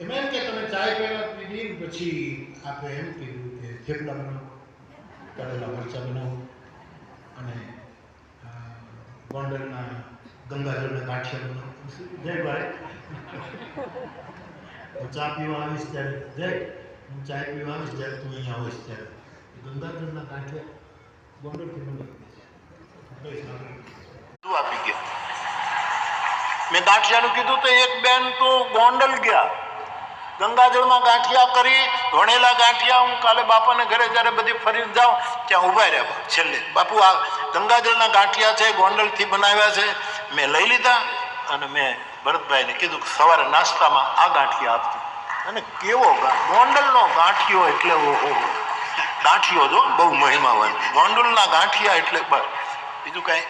એમ કે તમે ચાય પહેલા પીધી ને પછી આપણે એમ કીધું કે થેપલા બનાવો, તળેલા મરચાં બનાવો અને ગોંડલના ગંગાજળના ગાંઠિયા બનાવો. જય ભાઈ, હું ચા પીવા આવીશ ત્યારે, જય હું ચાય પીવા આવીશ ત્યારે તું અહીંયા આવીશ ત્યારે ગંગાજળના ગાંઠિયા ગોંડલથી બનાવી આપી ગયા. મેં ગાંઠિયાનું કીધું તો એક બેન તો ગોંડલ ગયા, ગંગાજળમાં ગાંઠિયા કરી, વણેલા ગાંઠિયા. હું કાલે બાપાને ઘરે જ્યારે બધી ફરી જાઉં ત્યાં ઊભા રહ્યા છેલ્લે, બાપુ આ ગંગાજળના ગાંઠિયા છે, ગોંડલથી બનાવ્યા છે. મેં લઈ લીધા અને મેં ભરતભાઈને કીધું કે સવારે નાસ્તામાં આ ગાંઠિયા આપજો. અને કેવો ગોંડલનો ગાંઠિયો એટલે ઓહો, ગાંઠિયો જો બહુ મહિમાવાન, ગોંડલના ગાંઠિયા એટલે બસ, બીજું કાંઈ